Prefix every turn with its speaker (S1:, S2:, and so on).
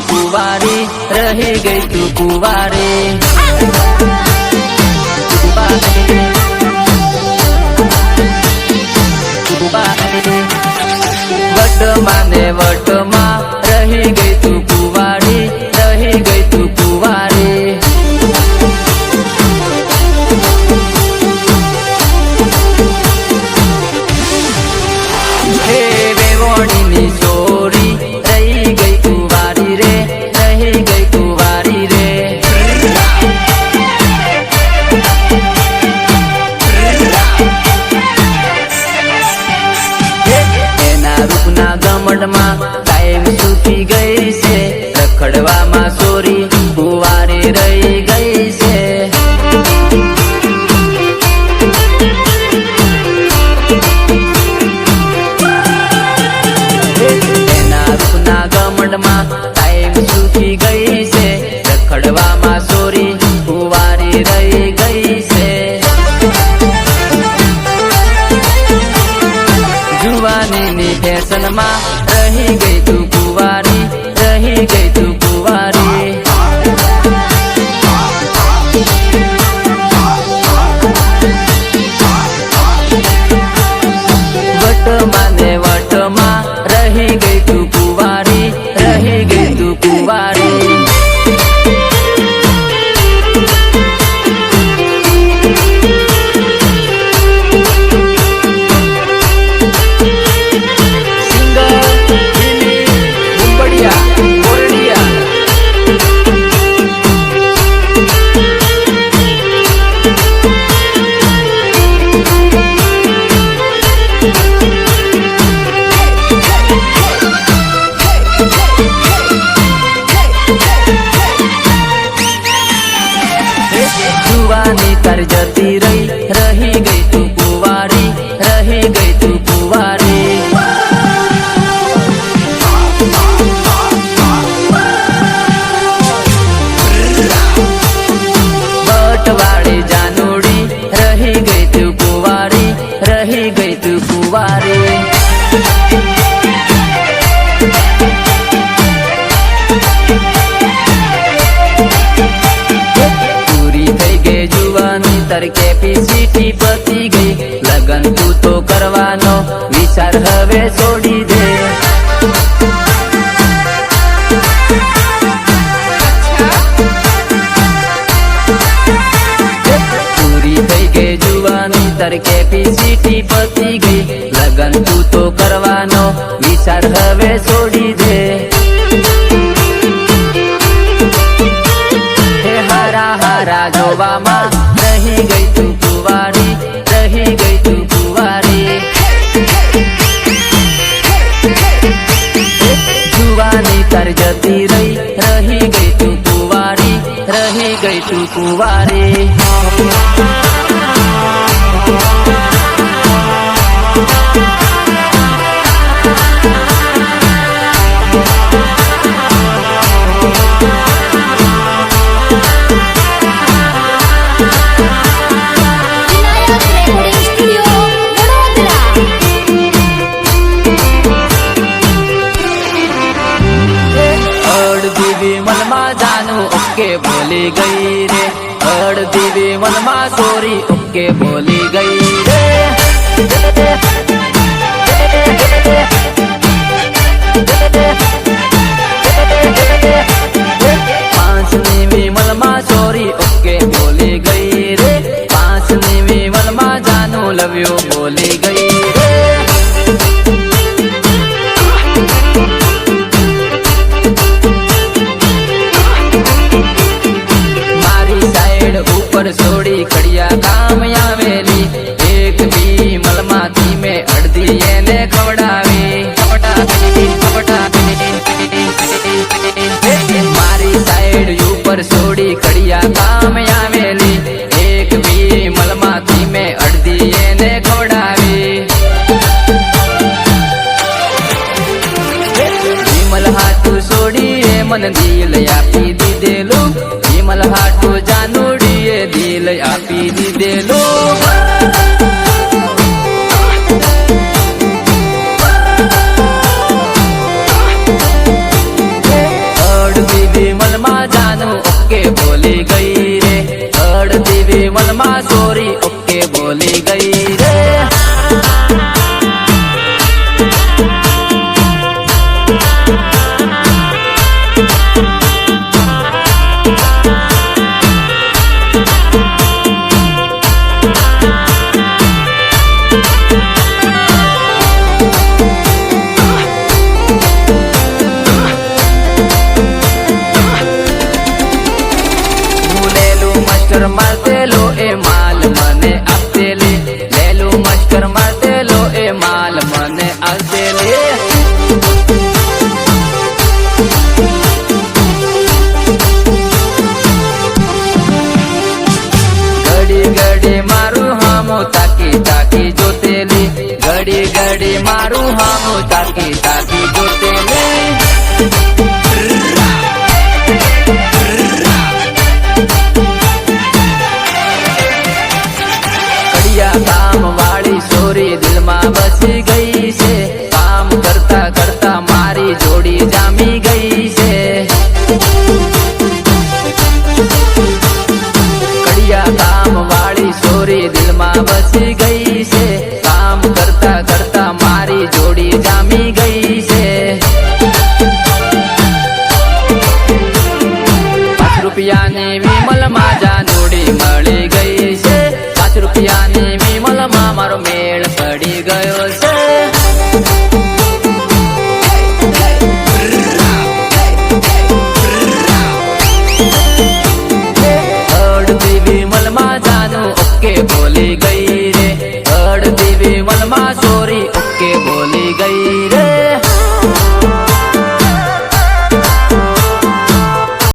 S1: कुंवारी, रही गई तू कुंवारी। वट माने वट माँ, रही गई तू कुंवारी, रही गई तू कुंवारी। हे वेवोणी नी छोरी, रही गई कुंवारी रे, रही गई कुंवारी रे। रूपना गमड में कायम सूखी गई से, रखड़वा में सोरी कुंवारी रही गई से। रूपना गमड में कायम सूखी गई से, रखड़वा में सोरी कुंवारी रही गई से। जुवानी नी फैशन में रही गई तू कुंवारी, रही गई तू कुंवारी। वट माने वट माँ, रही गई तू कुंवारी, रही गई तू कुंवारी। जुवानी तर जती रही, रही गई तू कुंवारी, रही गई तू कुंवारी। बटवाड़ी जानूड़ी, रही गई तू कुंवारी, रही गई तू कुंवारी। तर कैपेसिटी पती गई, लगन तू तो करवानो विचार हवे छोड़ी दे। पूरी थई गई जुवानी, तर कैपेसिटी पती गई, लगन तू तो करवानो विचार हवे छोड़ी दे। हरा हरा जोवा माँ, रही गई तू कुंवारी, रही गई तू कुंवारी। जुवानी तर जती रही, रही गई तू कुंवारी, रही गई तू कुंवारी। ओके बोली गई रे, अड़ दीवी मन माँ सोरी ओके बोली गई रे। पांच नीवी मन माँ सोरी ओके बोली गई रे, पांच नीवी मन माँ जानू लव यू बोली गई रे। ऊपर सोड़ी खड़िया काम आवेली, एक भी मलमाती में अड़दी ने खवड़ावी। मारी साइड ऊपर सोड़ी खड़िया काम आवेली, एक भी मलमाती में अड़दी ने खवड़ावी। विमल हाथू सोड़ी मन दिल आपी दी देलू, विमल हाथू जानूड़ी दिल आपी दी देलू। ઘડી ઘડી મારું હામું તાકી તાકી જોતે લે કડિયા કામ વાળી સોરી દિલમાં બસી ગઈ છે કામ કરતા કરતા મારી જોડી જામી ગઈ છે કડિયા કામ વાળી સોરી દિલમાં બસી ગઈ છે કામ કરતા કરતા મારી જોડી જામી ગઈ છે 5 રૂપિયાની વિમલમાં જાનુડી મળી ગઈ છે 5 રૂપિયાની વિમલમાં મારો મેળ પડી ગયો છે અડધી વિમલમાં જાનું ઓકે બોલી ગઈ રે અડધી વિમલમાં સોરી